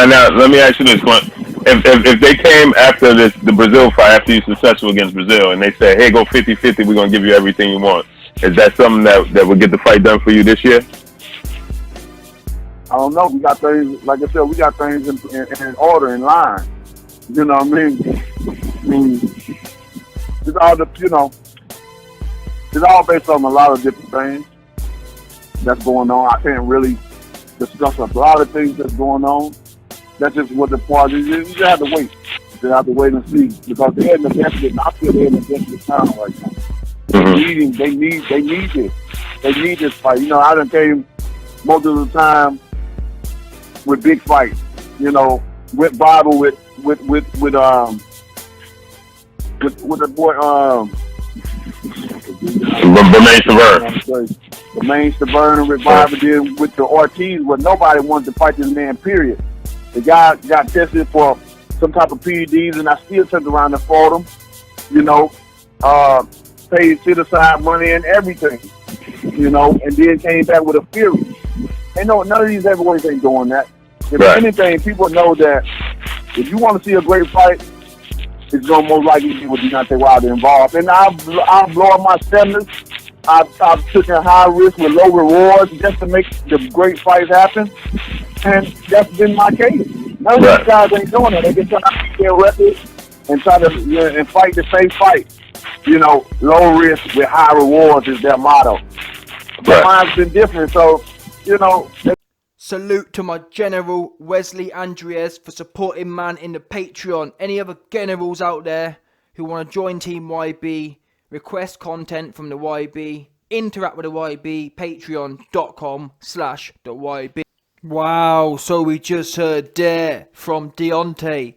Now, let me ask you this one. If they came after the Brazil fight, after you're successful against Brazil, and they said, hey, go 50-50, we're going to give you everything you want, is that something that would get the fight done for you this year? I don't know. We got things, like I said, we got things in order, in line. You know what I mean? It's all it's all based on a lot of different things that's going on. I can't really discuss a lot of things that's going on. That's just what the party is. You just have to wait. You just have to wait and see, because they're in the desperate. I feel they're in the desperate time right now. Mm-hmm. They need this. They need this fight. You know, I done came most of the time with big fights. You know, with Bible with the boy the main Stavern with Bible did with the Ortiz, where nobody wanted to fight this man. Period. The guy got tested for some type of PEDs, and I still turned around and fought him. You know, paid set aside money and everything. You know, and then came back with a fury. And no, none of these heavyweights ain't doing that. If anything, people know that if you want to see a great fight, it's going to most likely be with Deontay Wilder involved. And I'll blow up my stamina. I've taken high risk with low rewards just to make the great fights happen. And that's been my case. None of these guys ain't doing that. They just trying to keep their record and try to and fight the same fight. You know, low risk with high rewards is their motto. But mine's been different, so, you know. Salute to my General Wesley Andreas for supporting man in the Patreon. Any other generals out there who want to join Team YB, request content from the YB, interact with the YB, patreon.com/the YB. Wow, so we just heard there from Deontay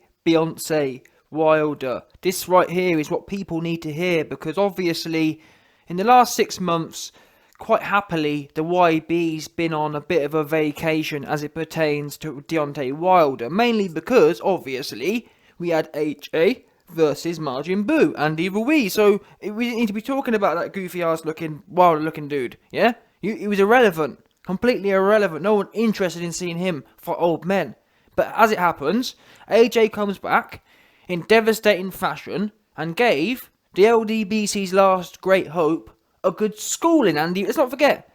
Wilder. This right here is what people need to hear, because obviously in the last 6 months, quite happily, the YB's been on a bit of a vacation as it pertains to Deontay Wilder. Mainly because, obviously, we had AJ versus Majin Buu, Andy Ruiz. So, we didn't need to be talking about that goofy-ass looking, Wilder-looking dude, yeah? He was irrelevant. Completely irrelevant. No one interested in seeing him for old men. But as it happens, AJ comes back in devastating fashion and gave the LDBC's last great hope a good schooling, Andy. Let's not forget.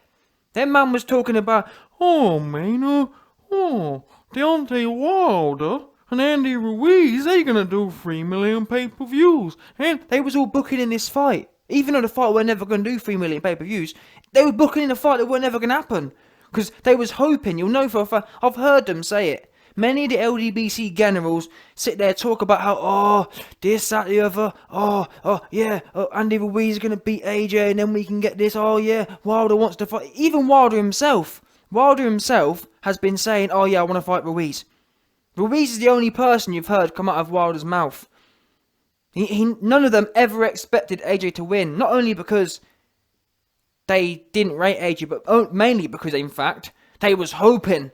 That man was talking about, Deontay Wilder and Andy Ruiz, they gonna do 3 million pay-per-views. And they was all booking in this fight. Even though the fight were never gonna do 3 million pay-per-views, they were booking in a fight that were never gonna happen. Because they was hoping, you'll know for a fact, I've heard them say it. Many of the LDBC generals sit there talk about how, this, that, the other, Andy Ruiz is going to beat AJ and then we can get this, Wilder wants to fight. Even Wilder himself has been saying, I want to fight Ruiz. Ruiz is the only person you've heard come out of Wilder's mouth. None of them ever expected AJ to win, not only because they didn't rate AJ, but mainly because, in fact, They was hoping,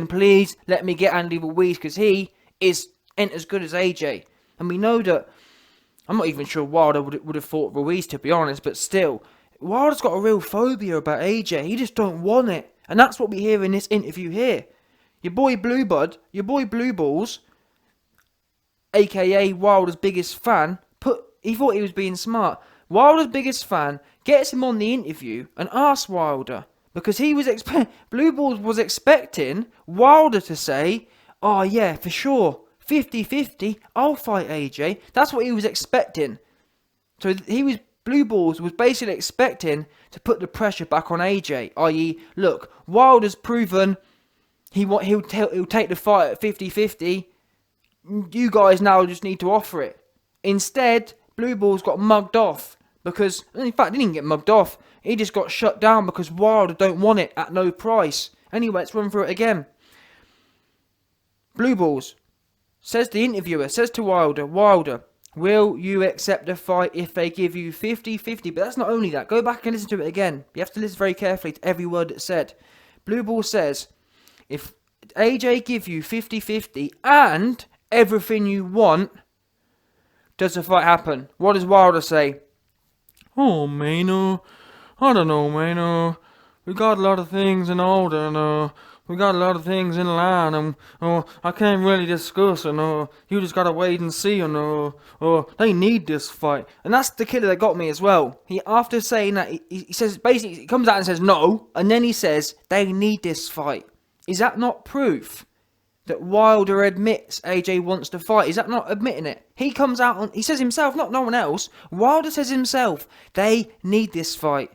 please let me get Andy Ruiz, because he ain't as good as AJ. And we know that, I'm not even sure Wilder would have fought Ruiz, to be honest, but still, Wilder's got a real phobia about AJ. He just don't want it. And that's what we hear in this interview here. Your boy Blue Balls, aka Wilder's biggest fan, he thought he was being smart. Wilder's biggest fan gets him on the interview and asks Wilder, because he was Blue Balls was expecting Wilder to say, oh yeah, for sure, 50-50, I'll fight AJ. That's what he was expecting. So Blue Balls was basically expecting to put the pressure back on AJ, i.e., look, Wilder's proven he'll take the fight at 50-50. You guys now just need to offer it. Instead, Blue Balls got mugged off. Because, in fact, he didn't get mugged off. He just got shut down because Wilder don't want it at no price. Anyway, let's run through it again. Blue Balls says to Wilder, will you accept the fight if they give you 50-50? But that's not only that. Go back and listen to it again. You have to listen very carefully to every word that's said. Blue Balls says, if AJ give you 50-50 and everything you want, does the fight happen? What does Wilder say? Oh, man, I don't know, man. We got a lot of things in order, and we got a lot of things in line, and I can't really discuss, and you just gotta wait and see, and they need this fight. And that's the killer that got me as well. He, after saying that, he says, basically, he comes out and says no, and then he says, they need this fight. Is that not proof that Wilder admits AJ wants to fight? Is that not admitting it? He comes out and he says himself, not no one else. Wilder says himself, they need this fight.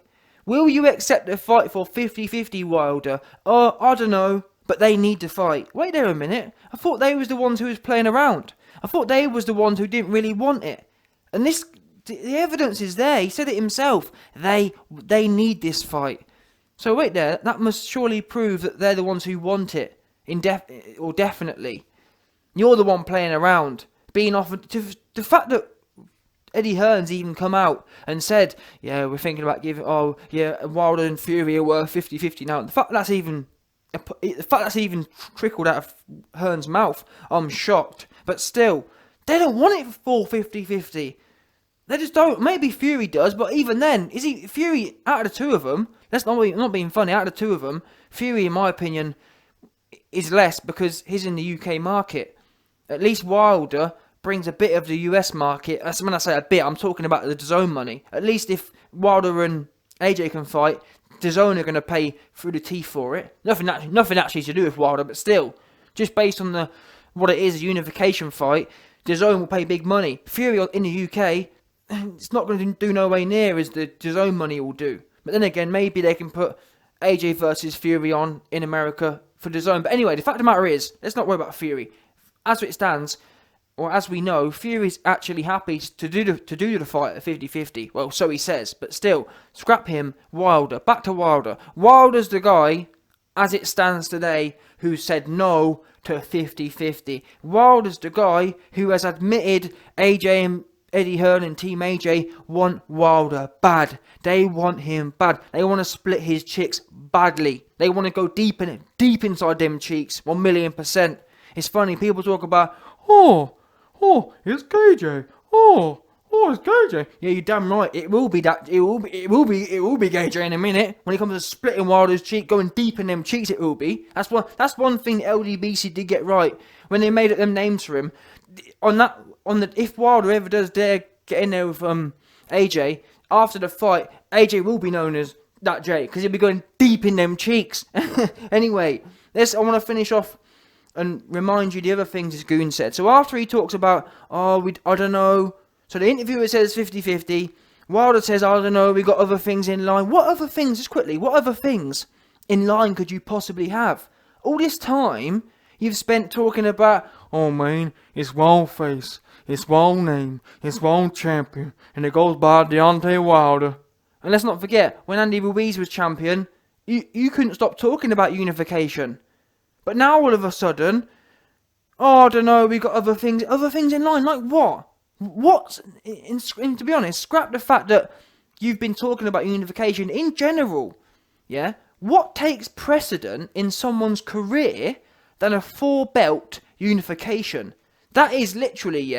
Will you accept a fight for 50-50, Wilder? I don't know, but they need to fight. Wait there a minute. I thought they was the ones who was playing around. I thought they was the ones who didn't really want it. And the evidence is there. He said it himself. They need this fight. So wait there. That must surely prove that they're the ones who want it. Definitely. You're the one playing around. Being offered... The fact that Eddie Hearn's even come out and said, yeah, we're thinking about giving, Wilder and Fury are worth 50-50 now. The fact that's even trickled out of Hearn's mouth, I'm shocked. But still, they don't want it for 50-50. They just don't. Maybe Fury does, but even then, Fury, out of the two of them, let's not being funny, out of the two of them, Fury, in my opinion, is less because he's in the UK market. At least Wilder brings a bit of the US market. When I say a bit, I'm talking about the DAZN money. At least if Wilder and AJ can fight, DAZN are going to pay through the teeth for it. Nothing actually to do with Wilder, but still, just based on what it is, a unification fight, DAZN will pay big money. Fury in the UK, it's not going to do no way near as the DAZN money will do. But then again, maybe they can put AJ versus Fury on in America for DAZN. But anyway, the fact of the matter is, let's not worry about Fury. As it stands, or as we know, Fury's actually happy to do the fight at 50-50. Well, so he says, but still, scrap him, Wilder. Back to Wilder. Wilder's the guy, as it stands today, who said no to 50-50. Wilder's the guy who has admitted AJ and Eddie Hearn and Team AJ want Wilder bad. They want him bad. They want to split his cheeks badly. They want to go deep inside them cheeks, 1,000,000%. It's funny, people talk about, it's KJ. It's KJ. Yeah, you're damn right. It will be that. It will be KJ in a minute. When it comes to splitting Wilder's cheek, going deep in them cheeks, it will be. That's one thing LDBC did get right when they made up them names for him. If Wilder ever does dare get in there with AJ after the fight, AJ will be known as that J because he'll be going deep in them cheeks. Anyway, I want to finish off and remind you the other things this goon said. So after he talks about, I don't know. So the interviewer says 50-50. Wilder says, I don't know, we got other things in line. What other things, just quickly, what other things in line could you possibly have? All this time, you've spent talking about, oh man, it's one face, it's one name, it's one champion, and it goes by Deontay Wilder. And let's not forget, when Andy Ruiz was champion, you couldn't stop talking about unification. But now all of a sudden, I don't know, we got other things in line. Like what? And to be honest, scrap the fact that you've been talking about unification in general. Yeah? What takes precedent in someone's career than a 4-belt unification? That is literally,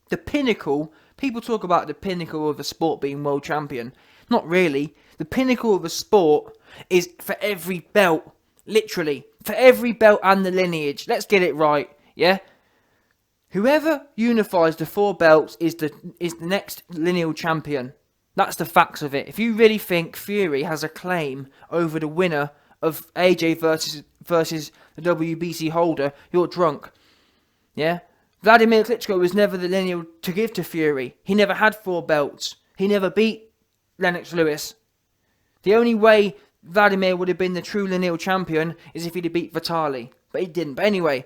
the pinnacle. People talk about the pinnacle of a sport being world champion. Not really. The pinnacle of a sport is for every belt. Literally, for every belt and the lineage. Let's get it right, yeah? Whoever unifies the 4 belts is the next lineal champion. That's the facts of it. If you really think Fury has a claim over the winner of AJ versus the WBC holder, you're drunk. Yeah? Vladimir Klitschko was never the lineal to give to Fury. He never had 4 belts. He never beat Lennox Lewis. The only way Vladimir would have been the true lineal champion is if he'd have beat Vitali. But he didn't. But anyway,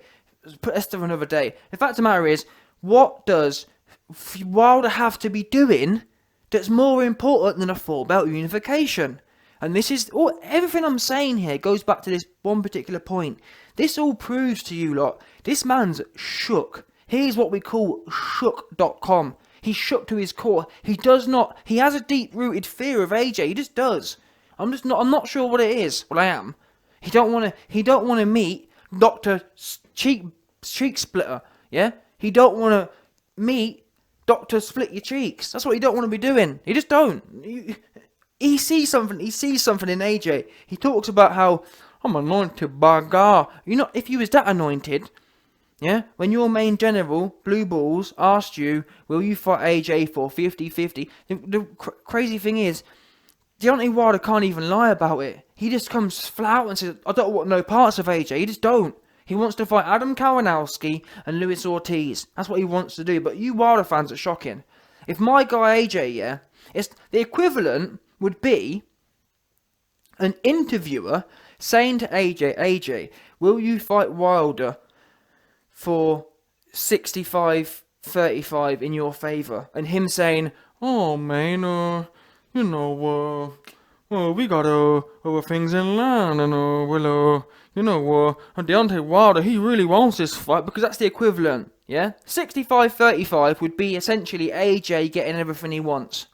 that's for another day. The fact of the matter is, what does Wilder have to be doing that's more important than a 4-belt unification? And this is everything I'm saying here goes back to this one particular point. This all proves to you lot, this man's shook. Here's what we call shook.com. He's shook to his core. He has a deep-rooted fear of AJ. He just does. I'm not sure what it is. Well, I am. He don't want to meet Dr. Cheek Splitter. Yeah? He don't want to meet Dr. Split Your Cheeks. That's what he don't want to be doing. He just don't. He sees something in AJ. He talks about how, I'm anointed by God. You know, if you was that anointed, yeah, when your main general, Blue Balls, asked you, will you fight AJ for 50-50? The crazy thing is, Deontay Wilder can't even lie about it. He just comes flat out and says, I don't want no parts of AJ. He just don't. He wants to fight Adam Kalinowski and Luis Ortiz. That's what he wants to do. But you Wilder fans are shocking. If my guy AJ, yeah, it's the equivalent would be an interviewer saying to AJ, will you fight Wilder for 65-35 in your favour? And him saying, oh man, we got other things in line, and Deontay Wilder, he really wants this fight, because that's the equivalent, yeah? 65-35 would be essentially AJ getting everything he wants.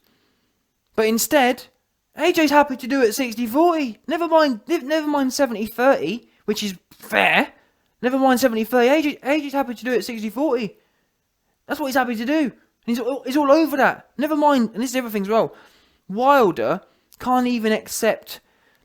But instead, AJ's happy to do it 60-40. Never mind 70-30, which is fair. Never mind 70-30. AJ's happy to do it 60-40. That's what he's happy to do. He's all over that. Never mind, and this is everything as well. Wilder can't even accept,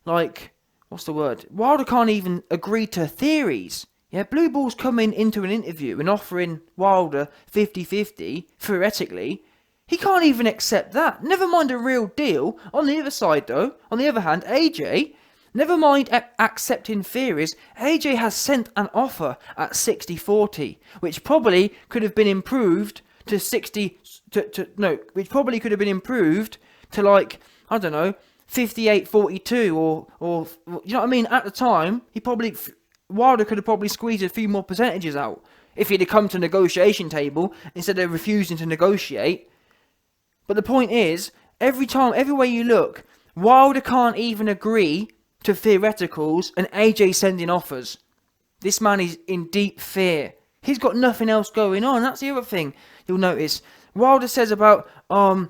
Wilder can't even agree to theories. Yeah, Blue Balls coming into an interview and offering Wilder 50-50, theoretically. He can't even accept that. Never mind a real deal. On the other side, though, on the other hand, AJ, never mind accepting theories, AJ has sent an offer at 60-40, which probably could have been improved to 60... which probably could have been improved to, 58-42 or you know what I mean? At the time, Wilder could have probably squeezed a few more percentages out if he'd have come to negotiation table instead of refusing to negotiate. But the point is, everywhere you look, Wilder can't even agree to theoreticals and AJ sending offers. This man is in deep fear. He's got nothing else going on. That's the other thing you'll notice. Wilder says about, Blue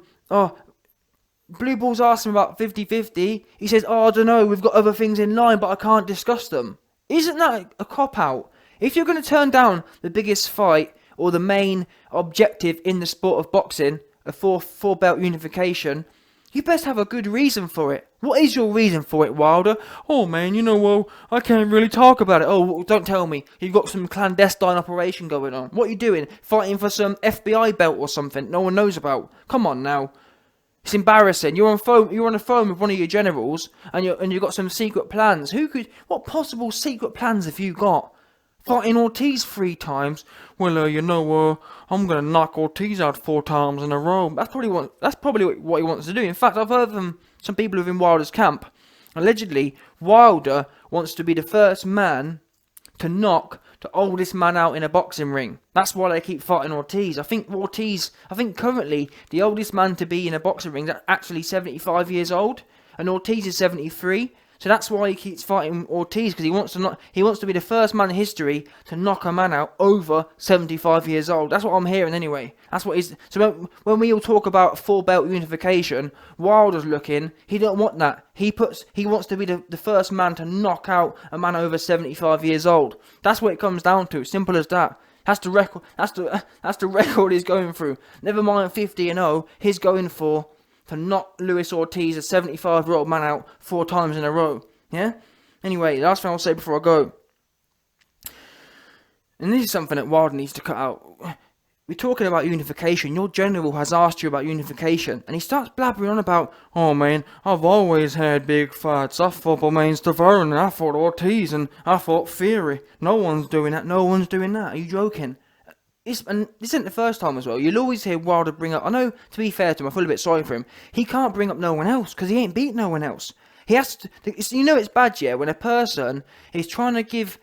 Balls asks him about 50-50. He says, I don't know, we've got other things in line, but I can't discuss them. Isn't that a cop-out? If you're going to turn down the biggest fight or the main objective in the sport of boxing, a four-belt unification, you best have a good reason for it. What is your reason for it, Wilder? Oh man, I can't really talk about it. Oh, don't tell me. You've got some clandestine operation going on. What are you doing? Fighting for some FBI belt or something no one knows about? Come on now. It's embarrassing. You're on the phone with one of your generals, and you've got some secret plans. What possible secret plans have you got? Fighting Ortiz 3 times? Well, I'm gonna knock Ortiz out 4 times in a row. That's probably what he wants to do. In fact, I've heard from some people within Wilder's camp. Allegedly, Wilder wants to be the first man to knock the oldest man out in a boxing ring. That's why they keep fighting Ortiz. I think currently the oldest man to be in a boxing ring is actually 75 years old, and Ortiz is 73. So that's why he keeps fighting Ortiz, because he wants to be the first man in history to knock a man out over 75 years old. That's what I'm hearing anyway. That's what is. So when we all talk about 4-belt unification, Wilder's looking. He don't want that. He wants to be the first man to knock out a man over 75 years old. That's what it comes down to. Simple as that. That's the record. That's the record he's going through. Never mind 50-0. He's going for. To knock Luis Ortiz, a 75-year-old man, out 4 times in a row. Yeah? Anyway, last thing I'll say before I go. And this is something that Wilder needs to cut out. We're talking about unification. Your general has asked you about unification. And he starts blabbering on about, oh man, I've always had big fights. I fought Bermain Stavern, and I fought Ortiz, and I fought Fury. No one's doing that. Are you joking? And this isn't the first time as well. You'll always hear Wilder bring up... I know, to be fair to him, I feel a bit sorry for him. He can't bring up no one else, because he ain't beat no one else. He has to... it's bad, yeah, when a person is trying to give...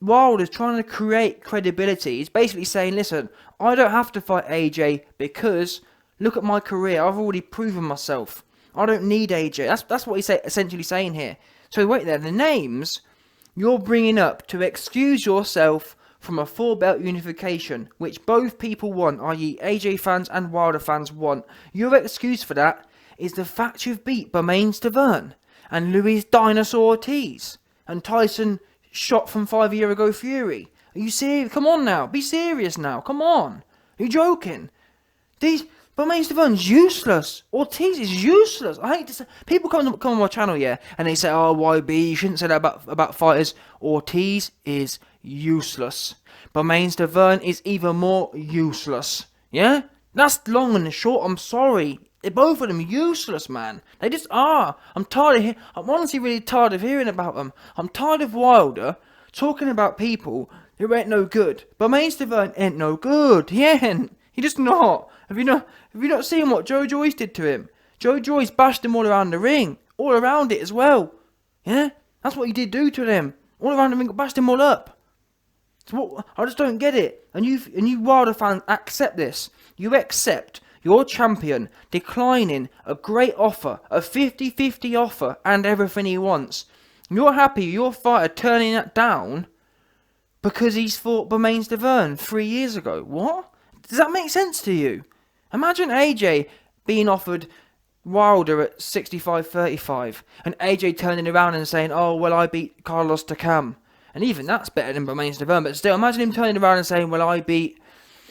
Wilder's trying to create credibility. He's basically saying, listen, I don't have to fight AJ because look at my career. I've already proven myself. I don't need AJ. That's what he's essentially saying here. So wait there. The names you're bringing up to excuse yourself from a 4-belt unification, which both people want, i.e. AJ fans and Wilder fans want. Your excuse for that is the fact you've beat Bermain Stavern and Luis Dinosaur Ortiz and Tyson shot from 5 years ago Fury. Are you serious? Come on now. Be serious now. Come on. Are you joking? Bermane Stivern's useless. Ortiz is useless. I hate to say. People come on my channel, yeah, and they say, "Oh, YB, you shouldn't say that about fighters." Ortiz is useless. Bermane Stivern is even more useless. Yeah, that's long and short. I'm sorry. They're both of them useless, man. They just are. I'm honestly really tired of hearing about them. I'm tired of Wilder talking about people who ain't no good. Bermane Stivern ain't no good. He ain't. He just not. Have you not seen what Joe Joyce did to him? Joe Joyce bashed him all around the ring. All around it as well. Yeah? That's what he did do to them. All around the ring, bashed him all up. So I just don't get it. And you Wilder fans accept this. You accept your champion declining a great offer, a 50-50 offer, and everything he wants. You're happy your fighter turning that down because he's fought Bermane Stivern 3 years ago. What? Does that make sense to you? Imagine AJ being offered Wilder at 65-35 and AJ turning around and saying, "Oh, well, I beat Carlos Takam." And even that's better than Bermane Stivern, but still, imagine him turning around and saying, "Well, I beat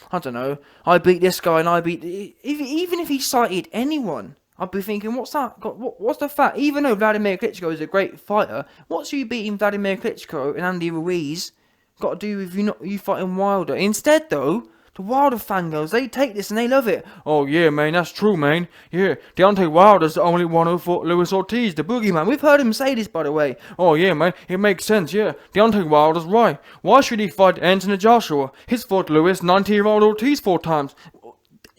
this guy and I beat..." Even if he cited anyone, I'd be thinking, what's that? What's the fact? Even though Vladimir Klitschko is a great fighter, what's you beating Vladimir Klitschko and Andy Ruiz got to do with you fighting Wilder? Instead, though, the Wilder fangirls, they take this and they love it. "Oh yeah, man, that's true, man. Yeah, Deontay Wilder's the only one who fought Luis Ortiz, the boogeyman." We've heard him say this, by the way. "Oh yeah, man, it makes sense, yeah. Deontay Wilder's right. Why should he fight Anthony Joshua? He's fought Luis, 90-year-old Ortiz 4 times.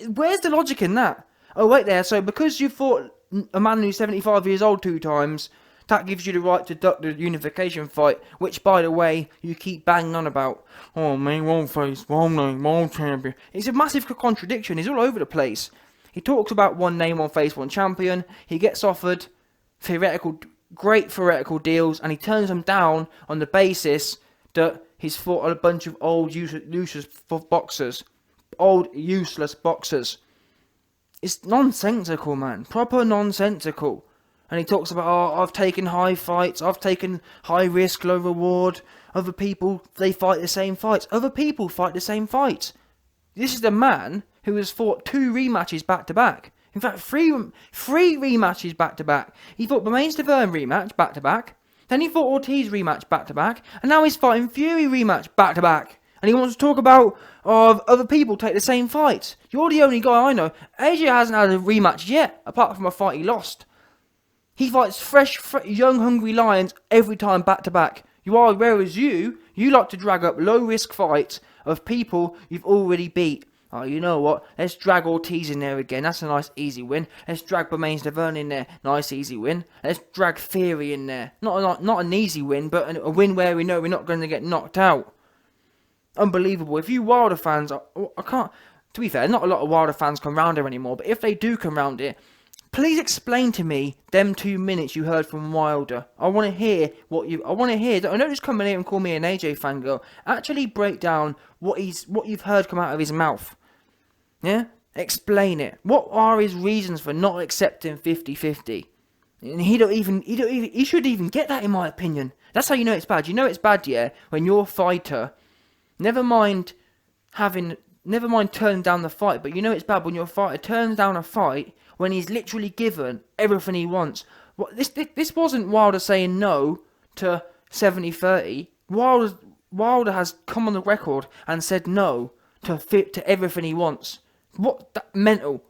Where's the logic in that? Oh, wait there, so because you fought a man who's 75 years old 2 times, that gives you the right to duck the unification fight, which, by the way, you keep banging on about. Oh, man, one face, one name, one champion." It's a massive contradiction. He's all over the place. He talks about one name, one face, one champion. He gets offered great theoretical deals, and he turns them down on the basis that he's fought a bunch of old, useless boxers. Old, useless boxers. It's nonsensical, man. Proper nonsensical. And he talks about, "Oh, I've taken high fights, I've taken high risk, low reward. Other people, they fight the same fights." Other people fight the same fights. This is the man who has fought 2 rematches back to back. In fact, three rematches back to back. He fought Bermane Stivern rematch back to back. Then he fought Ortiz rematch back to back. And now he's fighting Fury rematch back to back. And he wants to talk about other people take the same fights. You're the only guy I know. AJ hasn't had a rematch yet, apart from a fight he lost. He fights fresh, young, hungry lions every time back to back. Whereas you like to drag up low-risk fights of people you've already beat. "Oh, you know what? Let's drag Ortiz in there again. That's a nice, easy win. Let's drag Bermane Stivern in there. Nice, easy win. Let's drag Theory in there. Not an easy win, but a win where we know we're not going to get knocked out." Unbelievable. If you Wilder fans, I can't... To be fair, not a lot of Wilder fans come round here anymore, but if they do come round here, please explain to me them 2 minutes you heard from Wilder. I want to hear I don't just come in here and call me an AJ fangirl. Actually break down what you've heard come out of his mouth. Yeah? Explain it. What are his reasons for not accepting 50-50? And he should even get that, in my opinion. That's how you know it's bad. You know it's bad, yeah, when your fighter, never mind turning down the fight, but you know it's bad when your fighter turns down a fight when he's literally given everything he wants. This wasn't Wilder saying no to 70-30. Wilder has come on the record and said no to everything he wants. Mental.